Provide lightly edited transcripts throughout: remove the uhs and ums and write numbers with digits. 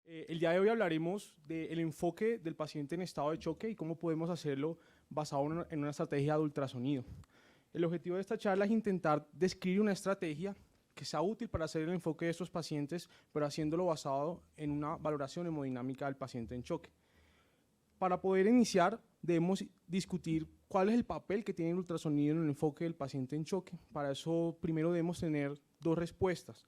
El día de hoy hablaremos del enfoque del paciente en estado de choque y cómo podemos hacerlo basado en una estrategia de ultrasonido. El objetivo de esta charla es intentar describir una estrategia que sea útil para hacer el enfoque de estos pacientes, pero haciéndolo basado en una valoración hemodinámica del paciente en choque. Para poder iniciar, debemos discutir cuál es el papel que tiene el ultrasonido en el enfoque del paciente en choque. Para eso, primero debemos tener dos respuestas.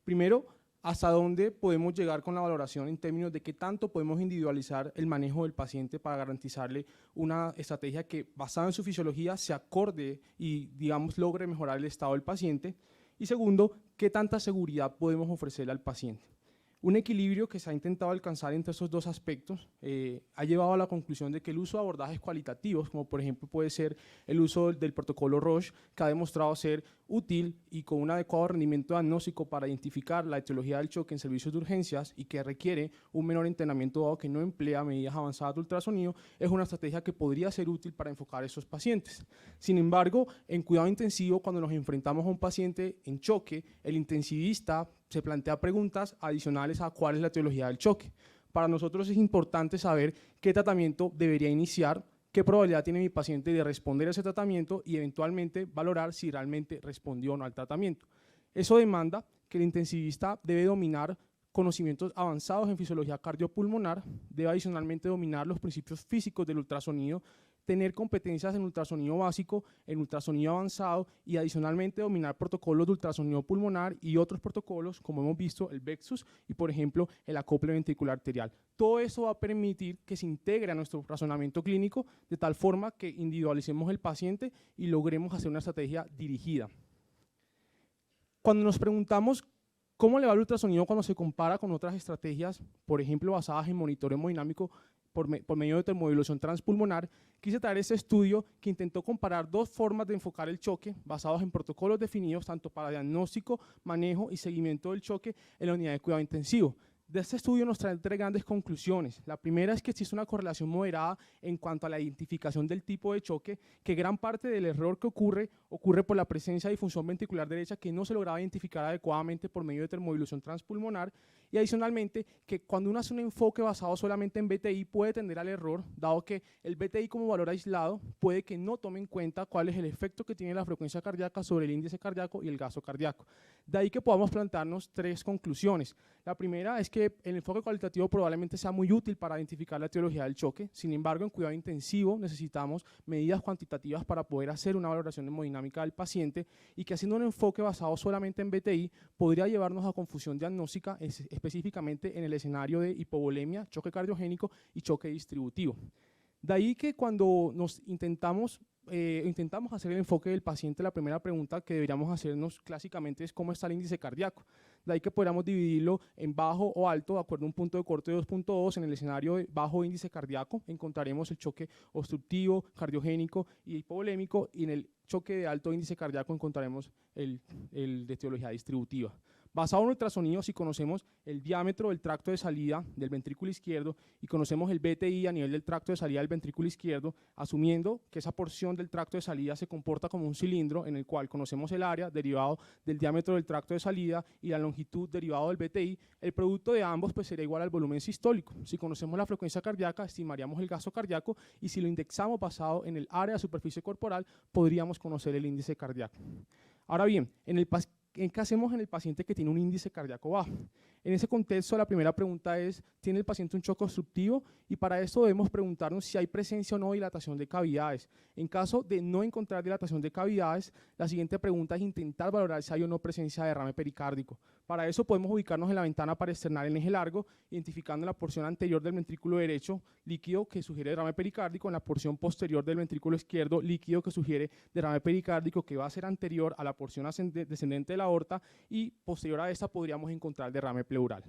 Primero, hasta dónde podemos llegar con la valoración en términos de qué tanto podemos individualizar el manejo del paciente para garantizarle una estrategia que, basada en su fisiología, se acorde y, digamos, logre mejorar el estado del paciente. Y segundo, qué tanta seguridad podemos ofrecerle al paciente. Un equilibrio que se ha intentado alcanzar entre estos dos aspectos ha llevado a la conclusión de que el uso de abordajes cualitativos, como por ejemplo puede ser el uso del protocolo Roche, que ha demostrado ser útil y con un adecuado rendimiento diagnóstico para identificar la etiología del choque en servicios de urgencias y que requiere un menor entrenamiento dado que no emplea medidas avanzadas de ultrasonido, es una estrategia que podría ser útil para enfocar a esos pacientes. Sin embargo, en cuidado intensivo, cuando nos enfrentamos a un paciente en choque, el intensivista se plantea preguntas adicionales a cuál es la etiología del choque. Para nosotros es importante saber qué tratamiento debería iniciar, qué probabilidad tiene mi paciente de responder a ese tratamiento y eventualmente valorar si realmente respondió o no al tratamiento. Eso demanda que el intensivista debe dominar conocimientos avanzados en fisiología cardiopulmonar, debe adicionalmente dominar los principios físicos del ultrasonido, tener competencias en ultrasonido básico, en ultrasonido avanzado y adicionalmente dominar protocolos de ultrasonido pulmonar y otros protocolos, como hemos visto, el VEXUS y, por ejemplo, el acople ventricular arterial. Todo eso va a permitir que se integre a nuestro razonamiento clínico de tal forma que individualicemos el paciente y logremos hacer una estrategia dirigida. Cuando nos preguntamos cómo le va el ultrasonido cuando se compara con otras estrategias, por ejemplo, basadas en monitoreo hemodinámico por medio de termovaloración transpulmonar, quise traer este estudio que intentó comparar dos formas de enfocar el choque basados en protocolos definidos tanto para diagnóstico, manejo y seguimiento del choque en la unidad de cuidado intensivo. De este estudio nos trae tres grandes conclusiones. La primera es que existe una correlación moderada en cuanto a la identificación del tipo de choque, que gran parte del error que ocurre por la presencia de disfunción ventricular derecha que no se lograba identificar adecuadamente por medio de termovaloración transpulmonar, y adicionalmente que cuando uno hace un enfoque basado solamente en BTI puede tender al error, dado que el BTI como valor aislado puede que no tome en cuenta cuál es el efecto que tiene la frecuencia cardíaca sobre el índice cardíaco y el gasto cardíaco. De ahí que podamos plantearnos tres conclusiones. La primera es que el enfoque cualitativo probablemente sea muy útil para identificar la etiología del choque. Sin embargo, en cuidado intensivo necesitamos medidas cuantitativas para poder hacer una valoración hemodinámica del paciente y que haciendo un enfoque basado solamente en BTI podría llevarnos a confusión diagnóstica, específicamente en el escenario de hipovolemia, choque cardiogénico y choque distributivo. De ahí que cuando intentamos hacer el enfoque del paciente, la primera pregunta que deberíamos hacernos clásicamente es cómo está el índice cardíaco. De ahí que podríamos dividirlo en bajo o alto, de acuerdo a un punto de corte de 2.2. En el escenario de bajo índice cardíaco encontraremos el choque obstructivo, cardiogénico y hipovolémico, y en el choque de alto índice cardíaco encontraremos el de etiología distributiva. Basado en ultrasonido, si conocemos el diámetro del tracto de salida del ventrículo izquierdo y conocemos el BTI a nivel del tracto de salida del ventrículo izquierdo, asumiendo que esa porción del tracto de salida se comporta como un cilindro en el cual conocemos el área derivado del diámetro del tracto de salida y la longitud derivado del BTI, el producto de ambos pues sería igual al volumen sistólico. Si conocemos la frecuencia cardíaca, estimaríamos el gasto cardíaco y si lo indexamos basado en el área de superficie corporal, podríamos conocer el índice cardíaco. Ahora bien, ¿qué hacemos en el paciente que tiene un índice cardíaco bajo? En ese contexto, la primera pregunta es, ¿tiene el paciente un choque obstructivo? Y para esto debemos preguntarnos si hay presencia o no de dilatación de cavidades. En caso de no encontrar dilatación de cavidades, la siguiente pregunta es intentar valorar si hay o no presencia de derrame pericárdico. Para eso podemos ubicarnos en la ventana paresternal en eje largo, identificando en la porción anterior del ventrículo derecho líquido que sugiere derrame pericárdico, en la porción posterior del ventrículo izquierdo líquido que sugiere derrame pericárdico, que va a ser anterior a la porción descendente de la aorta, y posterior a esta podríamos encontrar derrame pleural.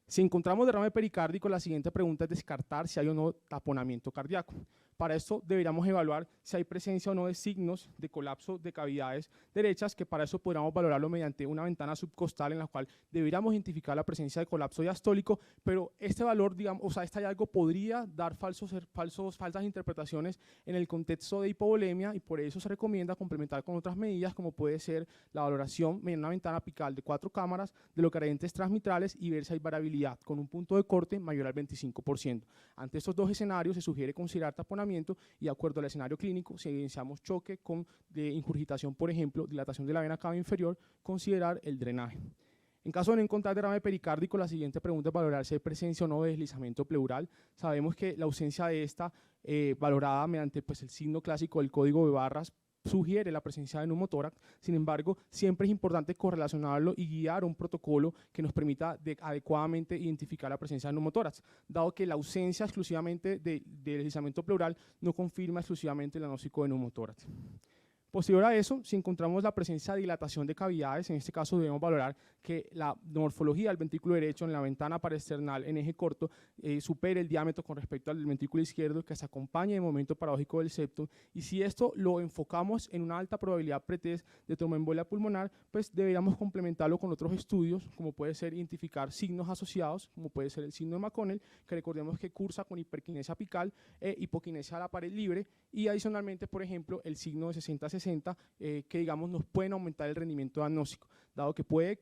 Si encontramos derrame pericárdico, la siguiente pregunta es descartar si hay o no taponamiento cardíaco. Para esto deberíamos evaluar si hay presencia o no de signos de colapso de cavidades derechas, que para eso podríamos valorarlo mediante una ventana subcostal en la cual deberíamos identificar la presencia de colapso diastólico, pero este valor, digamos, o sea, este hallazgo podría dar falsas interpretaciones en el contexto de hipovolemia, y por eso se recomienda complementar con otras medidas como puede ser la valoración mediante una ventana apical de 4 cámaras de los gradientes transmitrales y ver si hay variabilidad con un punto de corte mayor al 25%. Ante estos dos escenarios se sugiere considerar taponamiento y de acuerdo al escenario clínico, si evidenciamos choque con ingurgitación, por ejemplo, dilatación de la vena cava inferior, considerar el drenaje. En caso de no encontrar derrame pericárdico, la siguiente pregunta es valorar si hay presencia o no de deslizamiento pleural. Sabemos que la ausencia de esta, valorada mediante pues, el signo clásico del código de barras, sugiere la presencia de neumotórax. Sin embargo, siempre es importante correlacionarlo y guiar un protocolo que nos permita adecuadamente identificar la presencia de neumotórax, dado que la ausencia exclusivamente de deslizamiento pleural no confirma exclusivamente el diagnóstico de neumotórax. Posterior a eso, si encontramos la presencia de dilatación de cavidades, en este caso debemos valorar que la morfología del ventrículo derecho en la ventana paraesternal en eje corto supere el diámetro con respecto al del ventrículo izquierdo, que se acompañe de momento paradójico del septum, y si esto lo enfocamos en una alta probabilidad pretest de tromboembolia pulmonar, pues deberíamos complementarlo con otros estudios, como puede ser identificar signos asociados, como puede ser el signo de McConnell, que recordemos que cursa con hiperquinesia apical e hipoquinesia a la pared libre, y adicionalmente, por ejemplo, el signo de 60-60, que digamos nos pueden aumentar el rendimiento diagnóstico, dado que puede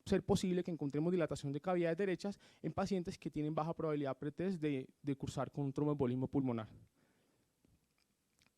ser posible que encontremos dilatación de cavidades derechas en pacientes que tienen baja probabilidad pretest de cursar con un tromboembolismo pulmonar.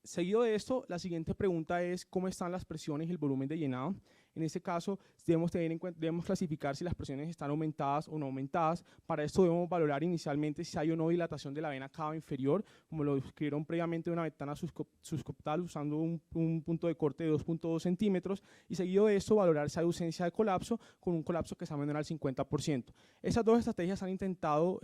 Seguido de esto, la siguiente pregunta es cómo están las presiones y el volumen de llenado. En este caso, debemos clasificar si las presiones están aumentadas o no aumentadas. Para esto debemos valorar inicialmente si hay o no dilatación de la vena cava inferior, como lo describieron previamente, una ventana subcostal usando un punto de corte de 2.2 centímetros, y seguido de esto valorar si hay ausencia de colapso, con un colapso que sea menor al 50%. Esas dos estrategias han intentado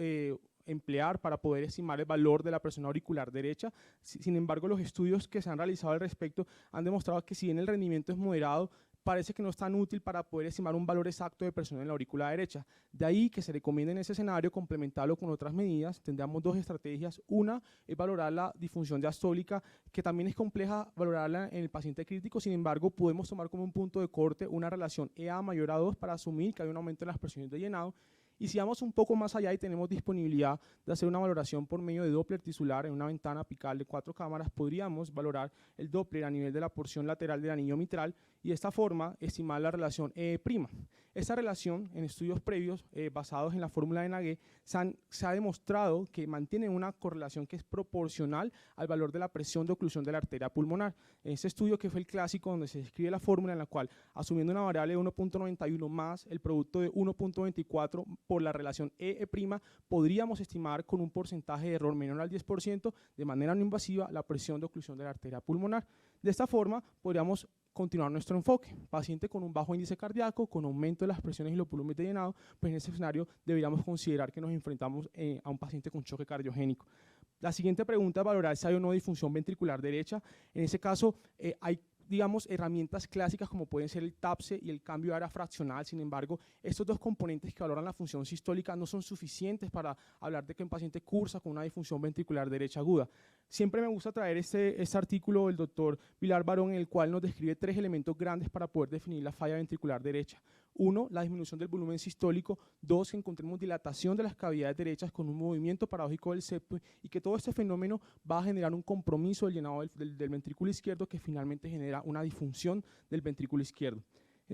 emplear para poder estimar el valor de la presión auricular derecha. Sin embargo, los estudios que se han realizado al respecto han demostrado que si bien el rendimiento es moderado, parece que no es tan útil para poder estimar un valor exacto de presión en la aurícula derecha. De ahí que se recomienda en ese escenario complementarlo con otras medidas. Tendríamos dos estrategias. Una es valorar la disfunción diastólica, que también es compleja valorarla en el paciente crítico. Sin embargo, podemos tomar como un punto de corte una relación EA mayor a 2 para asumir que hay un aumento en las presiones de llenado. Y si vamos un poco más allá y tenemos disponibilidad de hacer una valoración por medio de Doppler tisular en una ventana apical de 4 cámaras, podríamos valorar el Doppler a nivel de la porción lateral del anillo mitral y de esta forma estimar la relación E'. Esta relación, en estudios previos basados en la fórmula de Nagué, se ha demostrado que mantiene una correlación que es proporcional al valor de la presión de oclusión de la arteria pulmonar. En este estudio, que fue el clásico, donde se describe la fórmula en la cual, asumiendo una variable de 1.91 más el producto de 1.24 por la relación E', podríamos estimar con un porcentaje de error menor al 10% de manera no invasiva la presión de oclusión de la arteria pulmonar. De esta forma, podríamos continuar nuestro enfoque. Paciente con un bajo índice cardíaco, con aumento de las presiones y los volúmenes de llenado, pues en ese escenario deberíamos considerar que nos enfrentamos a un paciente con choque cardiogénico. La siguiente pregunta es valorar si hay o no disfunción ventricular derecha. En ese caso, hay digamos, herramientas clásicas como pueden ser el TAPSE y el cambio de área fraccional. Sin embargo, estos dos componentes que valoran la función sistólica no son suficientes para hablar de que un paciente cursa con una disfunción ventricular derecha aguda. Siempre me gusta traer este artículo del doctor Vilar Barón, en el cual nos describe 3 elementos grandes para poder definir la falla ventricular derecha. 1, la disminución del volumen sistólico. 2, que encontremos dilatación de las cavidades derechas con un movimiento paradójico del septum, y que todo este fenómeno va a generar un compromiso del llenado del ventrículo izquierdo, que finalmente genera una disfunción del ventrículo izquierdo.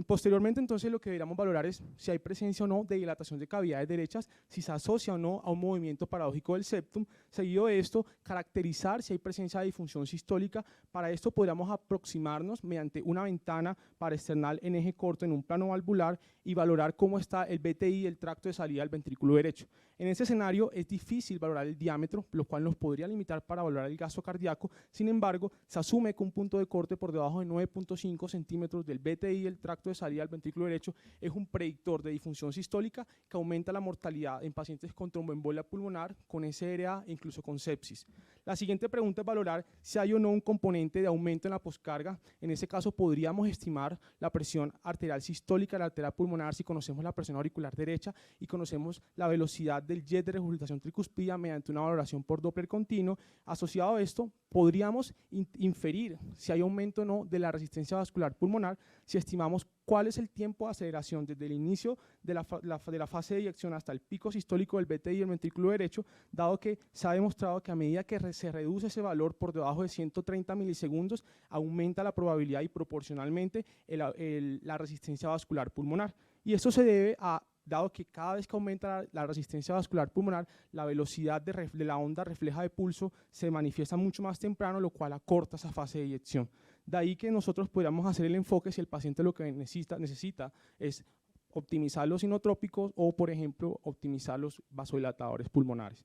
Posteriormente, entonces, lo que deberíamos valorar es si hay presencia o no de dilatación de cavidades derechas, si se asocia o no a un movimiento paradójico del septum. Seguido de esto, caracterizar si hay presencia de disfunción sistólica. Para esto podríamos aproximarnos mediante una ventana paraesternal en eje corto en un plano valvular y valorar cómo está el BTI, el tracto de salida del ventrículo derecho. En ese escenario es difícil valorar el diámetro, lo cual nos podría limitar para valorar el gasto cardíaco. Sin embargo, se asume que un punto de corte por debajo de 9.5 centímetros del BTI, el tracto tracto de salida del ventrículo derecho, es un predictor de disfunción sistólica que aumenta la mortalidad en pacientes con tromboembolia pulmonar, con SRA e incluso con sepsis. La siguiente pregunta es valorar si hay o no un componente de aumento en la poscarga. En ese caso podríamos estimar la presión arterial sistólica de la arteria pulmonar si conocemos la presión auricular derecha y conocemos la velocidad del jet de regurgitación tricuspida mediante una valoración por Doppler continuo. Asociado a esto, podríamos inferir si hay aumento o no de la resistencia vascular pulmonar si estimamos cuál es el tiempo de aceleración desde el inicio de la fase de eyección hasta el pico sistólico del VTI del ventrículo derecho, dado que se ha demostrado que a medida que se reduce ese valor por debajo de 130 milisegundos, aumenta la probabilidad y proporcionalmente la resistencia vascular pulmonar. Y esto se debe a, dado que cada vez que aumenta la resistencia vascular pulmonar, la velocidad de la onda refleja de pulso se manifiesta mucho más temprano, lo cual acorta esa fase de eyección. De ahí que nosotros podríamos hacer el enfoque si el paciente lo que necesita es optimizar los inotrópicos o, por ejemplo, optimizar los vasodilatadores pulmonares.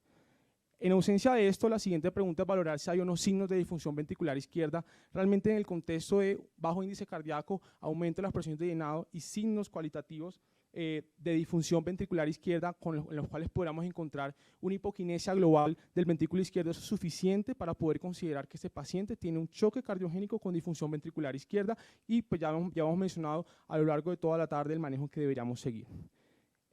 En ausencia de esto, la siguiente pregunta es valorar si hay o no signos de disfunción ventricular izquierda. Realmente en el contexto de bajo índice cardíaco, aumento de las presiones de llenado y signos cualitativos de disfunción ventricular izquierda en los cuales podamos encontrar una hipoquinesia global del ventrículo izquierdo, eso es suficiente para poder considerar que este paciente tiene un choque cardiogénico con disfunción ventricular izquierda y pues ya hemos mencionado a lo largo de toda la tarde el manejo que deberíamos seguir.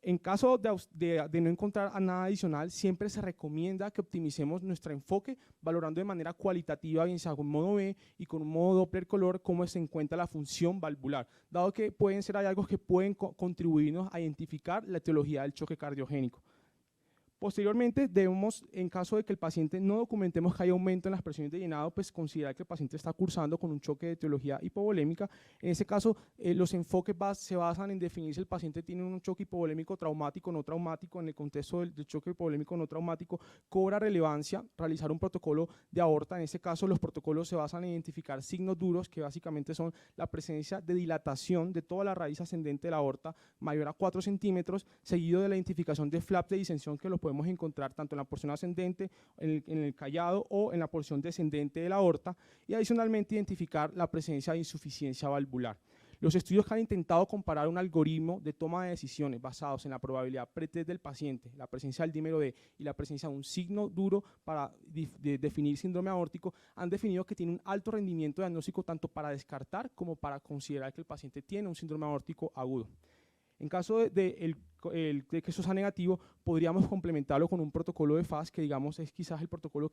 En caso de no encontrar nada adicional, siempre se recomienda que optimicemos nuestro enfoque valorando de manera cualitativa, bien sea con modo B y con un modo Doppler color, cómo se encuentra la función valvular, dado que pueden ser hallazgos que pueden contribuirnos a identificar la etiología del choque cardiogénico. Posteriormente, debemos, en caso de que el paciente no documentemos que hay aumento en las presiones de llenado, pues considerar que el paciente está cursando con un choque de etiología hipovolémica. En ese caso, los enfoques se basan en definir si el paciente tiene un choque hipovolémico traumático o no traumático. En el contexto del choque hipovolémico no traumático, cobra relevancia realizar un protocolo de aorta. En ese caso, los protocolos se basan en identificar signos duros, que básicamente son la presencia de dilatación de toda la raíz ascendente de la aorta, mayor a 4 centímetros, seguido de la identificación de flaps de disensión que los podemos encontrar tanto en la porción ascendente, en el callado o en la porción descendente de la aorta, y adicionalmente identificar la presencia de insuficiencia valvular. Los estudios que han intentado comparar un algoritmo de toma de decisiones basados en la probabilidad pretest del paciente, la presencia del dímero D y la presencia de un signo duro para definir síndrome aórtico, han definido que tiene un alto rendimiento diagnóstico tanto para descartar como para considerar que el paciente tiene un síndrome aórtico agudo. En caso de que eso sea negativo, podríamos complementarlo con un protocolo de FAS, que digamos es quizás el protocolo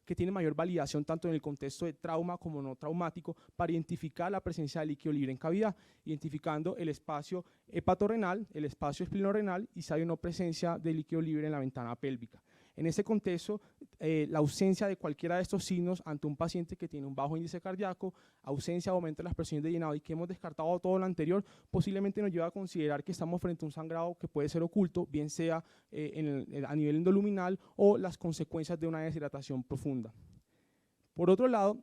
que tiene mayor validación tanto en el contexto de trauma como no traumático, para identificar la presencia de líquido libre en cavidad, identificando el espacio hepatorrenal, el espacio esplenorenal y si hay o no presencia de líquido libre en la ventana pélvica. En ese contexto, la ausencia de cualquiera de estos signos ante un paciente que tiene un bajo índice cardíaco, ausencia o aumento de las presiones de llenado y que hemos descartado todo lo anterior, posiblemente nos lleva a considerar que estamos frente a un sangrado que puede ser oculto, bien sea a nivel endoluminal o las consecuencias de una deshidratación profunda. Por otro lado,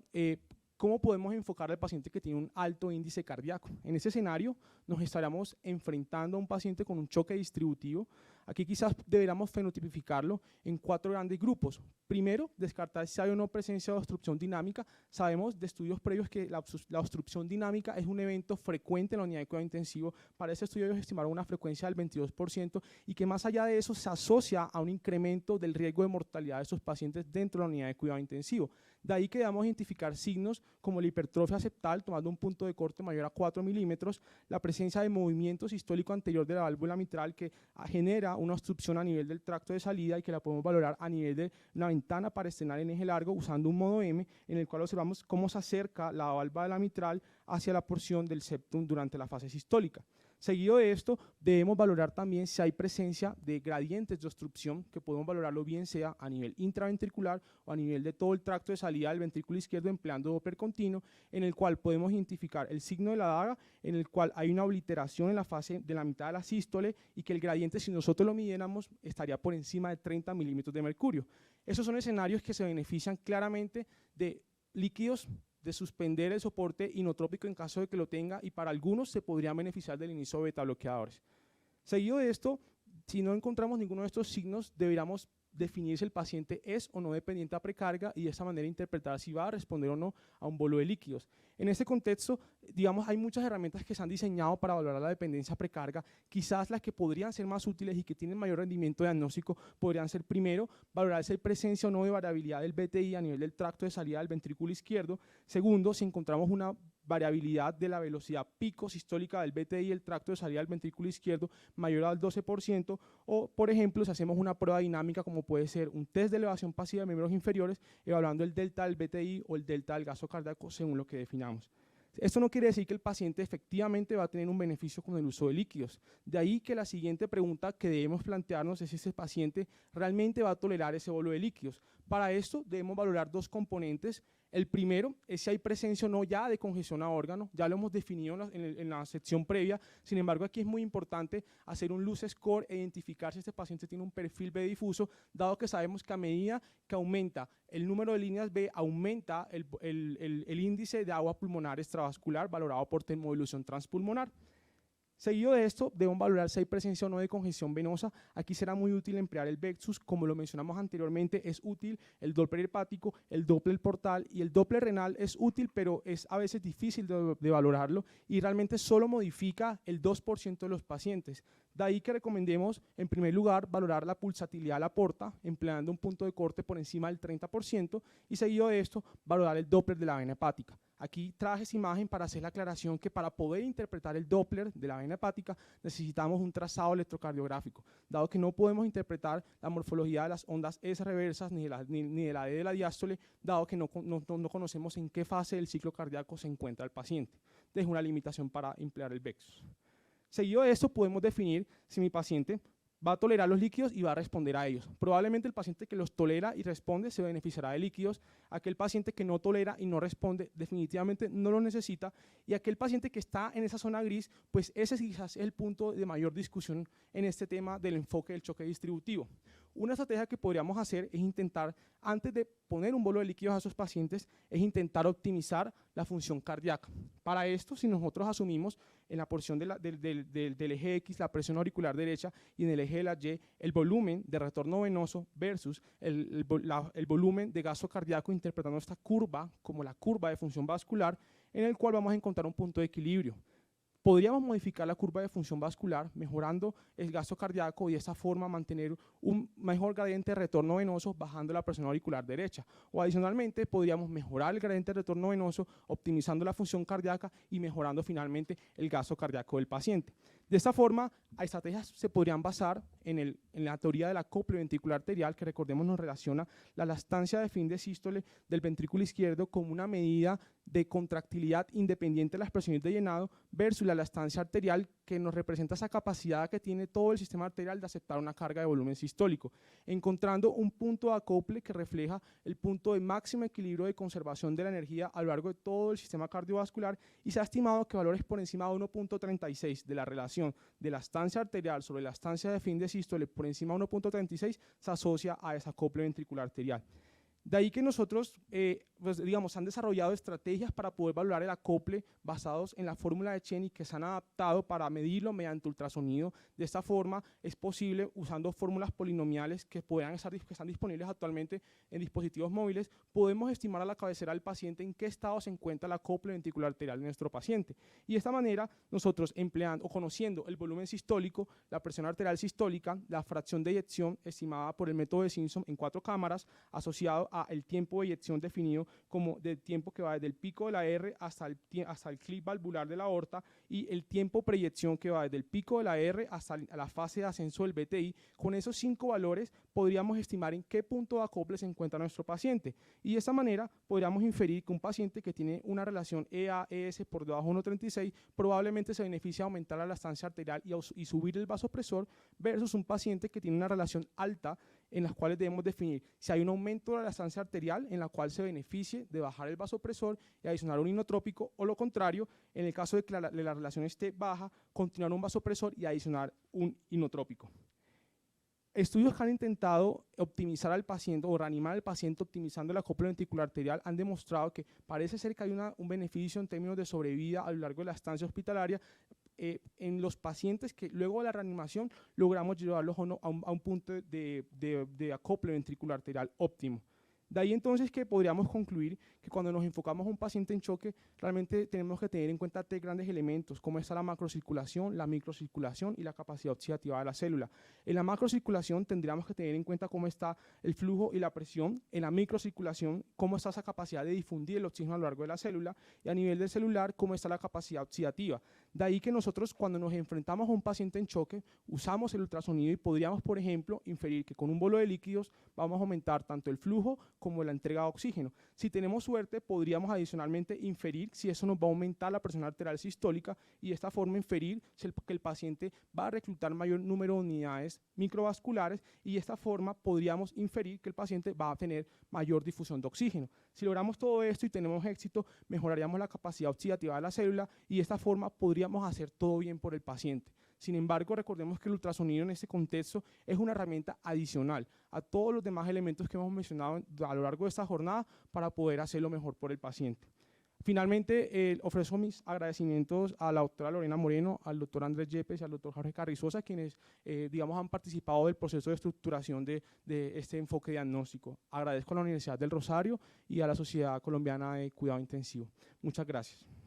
¿cómo podemos enfocar al paciente que tiene un alto índice cardíaco? En ese escenario nos estaríamos enfrentando a un paciente con un choque distributivo. Aquí quizás deberíamos fenotipificarlo en 4 grandes grupos. Primero, descartar si hay o no presencia de obstrucción dinámica. Sabemos de estudios previos que la obstrucción dinámica es un evento frecuente en la unidad de cuidado intensivo. Para ese estudio ellos estimaron una frecuencia del 22% y que más allá de eso se asocia a un incremento del riesgo de mortalidad de estos pacientes dentro de la unidad de cuidado intensivo. De ahí que debamos identificar signos como la hipertrofia septal, tomando un punto de corte mayor a 4 milímetros, la presencia de movimiento sistólico anterior de la válvula mitral que genera una obstrucción a nivel del tracto de salida y que la podemos valorar a nivel de una ventana paresternal en eje largo usando un modo M, en el cual observamos cómo se acerca la válvula de la mitral hacia la porción del septum durante la fase sistólica. Seguido de esto, debemos valorar también si hay presencia de gradientes de obstrucción, que podemos valorarlo bien sea a nivel intraventricular o a nivel de todo el tracto de salida del ventrículo izquierdo empleando Doppler continuo, en el cual podemos identificar el signo de la daga, en el cual hay una obliteración en la fase de la mitad de la sístole y que el gradiente, si nosotros lo midiéramos, estaría por encima de 30 milímetros de mercurio. Esos son escenarios que se benefician claramente de líquidos, de suspender el soporte inotrópico en caso de que lo tenga, y para algunos se podrían beneficiar del inicio de beta bloqueadores. Seguido de esto, si no encontramos ninguno de estos signos, deberíamos definir si el paciente es o no dependiente a precarga y de esa manera interpretar si va a responder o no a un bolo de líquidos. En este contexto, digamos, hay muchas herramientas que se han diseñado para valorar la dependencia precarga. Quizás las que podrían ser más útiles y que tienen mayor rendimiento diagnóstico podrían ser, primero, valorar si hay presencia o no de variabilidad del BTI a nivel del tracto de salida del ventrículo izquierdo. Segundo, si encontramos una variabilidad de la velocidad pico sistólica del BTI y el tracto de salida del ventrículo izquierdo mayor al 12%, o por ejemplo si hacemos una prueba dinámica como puede ser un test de elevación pasiva de miembros inferiores evaluando el delta del BTI o el delta del gasto cardíaco según lo que definamos. Esto no quiere decir que el paciente efectivamente va a tener un beneficio con el uso de líquidos. De ahí que la siguiente pregunta que debemos plantearnos es si ese paciente realmente va a tolerar ese bolo de líquidos. Para esto debemos valorar dos componentes. El primero es si hay presencia o no ya de congestión a órgano, ya lo hemos definido en la sección previa. Sin embargo, aquí es muy importante hacer un loose score e identificar si este paciente tiene un perfil B difuso, dado que sabemos que a medida que aumenta el número de líneas B, aumenta el índice de agua pulmonar extravascular valorado por termodilución transpulmonar. Seguido de esto, debemos valorar si hay presencia o no de congestión venosa. Aquí será muy útil emplear el Vexus, como lo mencionamos anteriormente, es útil el Doppler hepático, el Doppler portal y el Doppler renal es útil, pero es a veces difícil de valorarlo y realmente solo modifica el 2% de los pacientes. De ahí que recomendemos, en primer lugar, valorar la pulsatilidad de la porta, empleando un punto de corte por encima del 30%, y seguido de esto, valorar el Doppler de la vena hepática. Aquí traje esa imagen para hacer la aclaración que para poder interpretar el Doppler de la vena hepática necesitamos un trazado electrocardiográfico, dado que no podemos interpretar la morfología de las ondas S reversas ni de la D de la diástole, dado que no conocemos en qué fase del ciclo cardíaco se encuentra el paciente. Es una limitación para emplear el Vexus. Seguido de esto podemos definir si mi paciente va a tolerar los líquidos y va a responder a ellos. Probablemente el paciente que los tolera y responde se beneficiará de líquidos, aquel paciente que no tolera y no responde definitivamente no lo necesita, y aquel paciente que está en esa zona gris, pues ese quizás es el punto de mayor discusión en este tema del enfoque del choque distributivo. Una estrategia que podríamos hacer es intentar, antes de poner un bolo de líquidos a esos pacientes, es intentar optimizar la función cardíaca. Para esto, si nosotros asumimos en la porción del eje X la presión auricular derecha y en el eje de la Y el volumen de retorno venoso versus el volumen de gasto cardíaco, interpretando esta curva como la curva de función vascular, en el cual vamos a encontrar un punto de equilibrio. Podríamos modificar la curva de función vascular mejorando el gasto cardíaco y de esa forma mantener un mejor gradiente de retorno venoso bajando la presión auricular derecha. O adicionalmente podríamos mejorar el gradiente de retorno venoso optimizando la función cardíaca y mejorando finalmente el gasto cardíaco del paciente. De esta forma, estrategias se podrían basar en la teoría del acople ventricular arterial, que recordemos nos relaciona la elastancia de fin de sístole del ventrículo izquierdo como una medida de contractilidad independiente de las presiones de llenado versus la elastancia arterial, que nos representa esa capacidad que tiene todo el sistema arterial de aceptar una carga de volumen sistólico, encontrando un punto de acople que refleja el punto de máximo equilibrio de conservación de la energía a lo largo de todo el sistema cardiovascular, y se ha estimado que valores por encima de 1.36 de la relación de la estancia arterial sobre la estancia de fin de sístole por encima de 1.36 se asocia a esa acople ventricular arterial. De ahí que nosotros, pues, digamos, han desarrollado estrategias para poder valorar el acople basados en la fórmula de Chen y que se han adaptado para medirlo mediante ultrasonido. De esta forma es posible, usando fórmulas polinomiales que están disponibles actualmente en dispositivos móviles, podemos estimar a la cabecera del paciente en qué estado se encuentra el acople ventricular arterial de nuestro paciente. Y de esta manera, nosotros empleando o conociendo el volumen sistólico, la presión arterial sistólica, la fracción de eyección estimada por el método de Simpson en 4 cámaras, asociado a el tiempo de eyección definido como del tiempo que va desde el pico de la R hasta el clip valvular de la aorta, y el tiempo preyección que va desde el pico de la R hasta la fase de ascenso del BTI. Con esos 5 valores podríamos estimar en qué punto de acople se encuentra nuestro paciente, y de esta manera podríamos inferir que un paciente que tiene una relación EA-ES por debajo de 1.36 probablemente se beneficia de aumentar la elastancia arterial y subir el vasopresor, versus un paciente que tiene una relación alta, en las cuales debemos definir si hay un aumento de la elastancia arterial en la cual se beneficie de bajar el vasopresor y adicionar un inotrópico, o lo contrario, en el caso de que la relación esté baja, continuar un vasopresor y adicionar un inotrópico. Estudios que han intentado optimizar al paciente o reanimar al paciente optimizando el acople ventricular arterial han demostrado que parece ser que hay un beneficio en términos de sobrevida a lo largo de la estancia hospitalaria en los pacientes que luego de la reanimación logramos llevarlos a un punto de acople ventricular arterial óptimo. De ahí entonces que podríamos concluir que cuando nos enfocamos a un paciente en choque, realmente tenemos que tener en cuenta tres grandes elementos, como está la macrocirculación, la microcirculación y la capacidad oxidativa de la célula. En la macrocirculación tendríamos que tener en cuenta cómo está el flujo y la presión. En la microcirculación, cómo está esa capacidad de difundir el oxígeno a lo largo de la célula. Y a nivel del celular, cómo está la capacidad oxidativa. De ahí que nosotros, cuando nos enfrentamos a un paciente en choque, usamos el ultrasonido y podríamos, por ejemplo, inferir que con un bolo de líquidos vamos a aumentar tanto el flujo como la entrega de oxígeno. Si tenemos suerte, podríamos adicionalmente inferir si eso nos va a aumentar la presión arterial sistólica y de esta forma inferir que el paciente va a reclutar mayor número de unidades microvasculares y de esta forma podríamos inferir que el paciente va a tener mayor difusión de oxígeno. Si logramos todo esto y tenemos éxito, mejoraríamos la capacidad oxidativa de la célula y de esta forma podríamos hacer todo bien por el paciente. Sin embargo, recordemos que el ultrasonido en este contexto es una herramienta adicional a todos los demás elementos que hemos mencionado a lo largo de esta jornada para poder hacerlo mejor por el paciente. Finalmente, ofrezco mis agradecimientos a la doctora Lorena Moreno, al doctor Andrés Yepes y al doctor Jorge Carrizosa, quienes han participado del proceso de estructuración de este enfoque diagnóstico. Agradezco a la Universidad del Rosario y a la Sociedad Colombiana de Cuidado Intensivo. Muchas gracias.